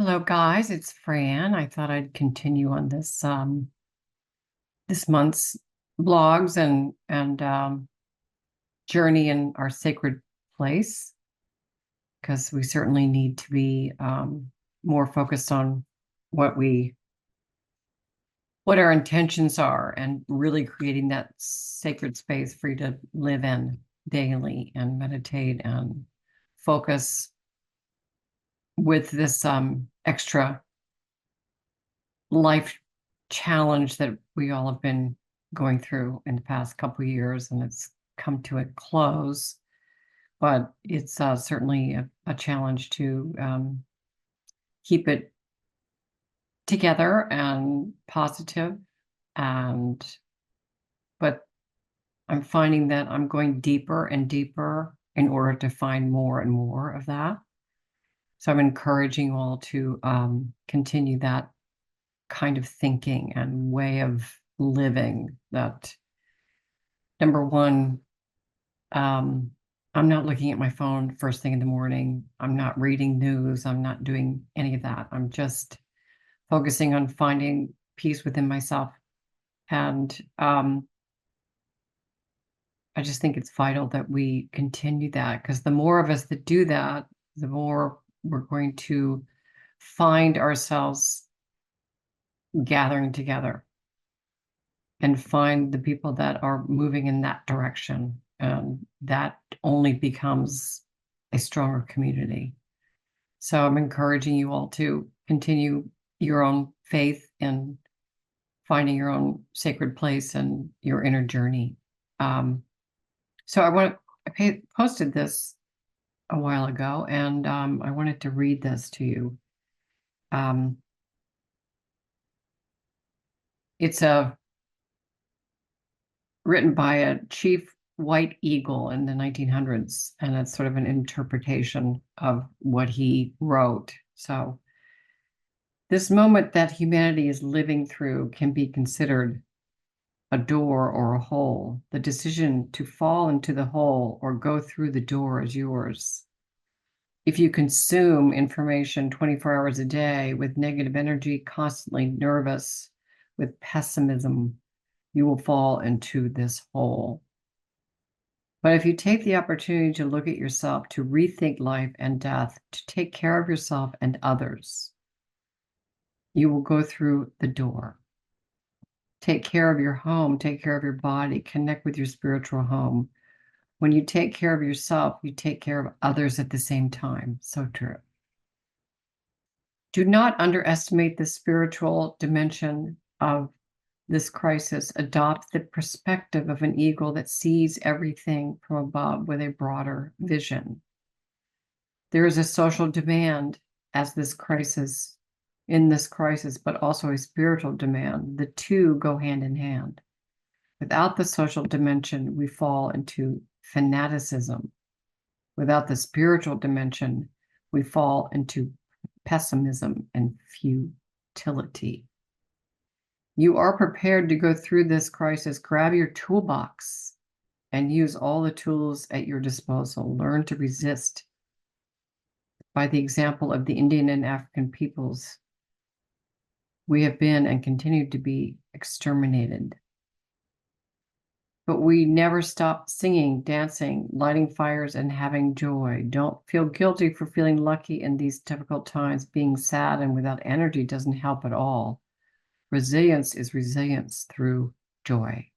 Hello, guys. It's Fran. I thought I'd continue on this month's blogs and journey in our sacred place, because we certainly need to be more focused on what our intentions are, and really creating that sacred space for you to live in daily and meditate and focus with this extra life challenge that we all have been going through in the past couple of years, and it's come to a close. But it's certainly a challenge to keep it together and positive. And but I'm finding that I'm going deeper and deeper in order to find more and more of that. So I'm encouraging you all to continue that kind of thinking and way of living. That, number one, I'm not looking at my phone first thing in the morning. I'm not reading news. I'm not doing any of that. I'm just focusing on finding peace within myself. And I just think it's vital that we continue that, because the more of us that do that, the more we're going to find ourselves gathering together and find the people that are moving in that direction. And that only becomes a stronger community. So I'm encouraging you all to continue your own faith and finding your own sacred place and your inner journey. So I posted this a while ago, and I wanted to read this to you. It's written by a chief white eagle in the 1900s, and it's sort of an interpretation of what he wrote. So, this moment that humanity is living through can be considered a door or a hole. The decision to fall into the hole or go through the door is yours. If you consume information 24 hours a day with negative energy, constantly nervous, with pessimism, you will fall into this hole. But if you take the opportunity to look at yourself, to rethink life and death, to take care of yourself and others, you will go through the door. Take care of your home, take care of your body, connect with your spiritual home. When you take care of yourself, you take care of others at the same time. So true. Do not underestimate the spiritual dimension of this crisis. Adopt the perspective of an eagle that sees everything from above with a broader vision. There is a social demand in this crisis, but also a spiritual demand. The two go hand in hand. Without the social dimension, we fall into fanaticism. Without the spiritual dimension, we fall into pessimism and futility. You are prepared to go through this crisis. Grab your toolbox and use all the tools at your disposal. Learn to resist. By the example of the Indian and African peoples, we have been and continue to be exterminated. But we never stop singing, dancing, lighting fires, and having joy. Don't feel guilty for feeling lucky in these difficult times. Being sad and without energy doesn't help at all. Resilience is resilience through joy.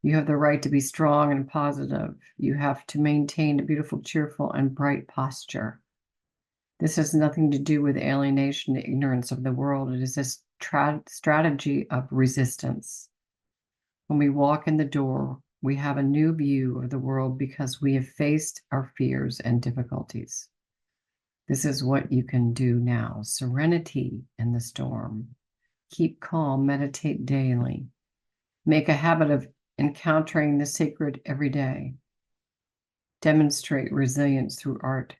You have the right to be strong and positive. You have to maintain a beautiful, cheerful, and bright posture. This has nothing to do with alienation, ignorance of the world. It is a strategy of resistance. When we walk in the door, we have a new view of the world because we have faced our fears and difficulties. This is what you can do now. Serenity in the storm. Keep calm, meditate daily. Make a habit of encountering the sacred every day. Demonstrate resilience through art,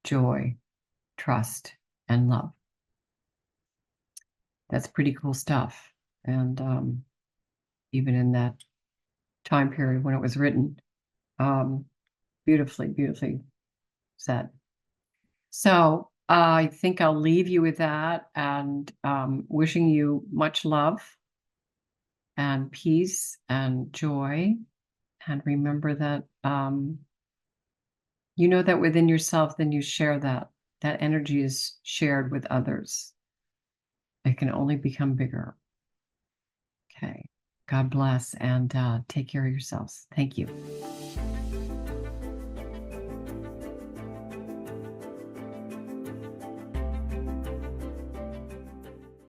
joy, trust, and love. That's pretty cool stuff. And even in that time period when it was written, beautifully, beautifully said. So I think I'll leave you with that, and wishing you much love and peace and joy. And remember that you know that within yourself, then you share that. That energy is shared with others. It can only become bigger. Okay. God bless, and take care of yourselves. Thank you.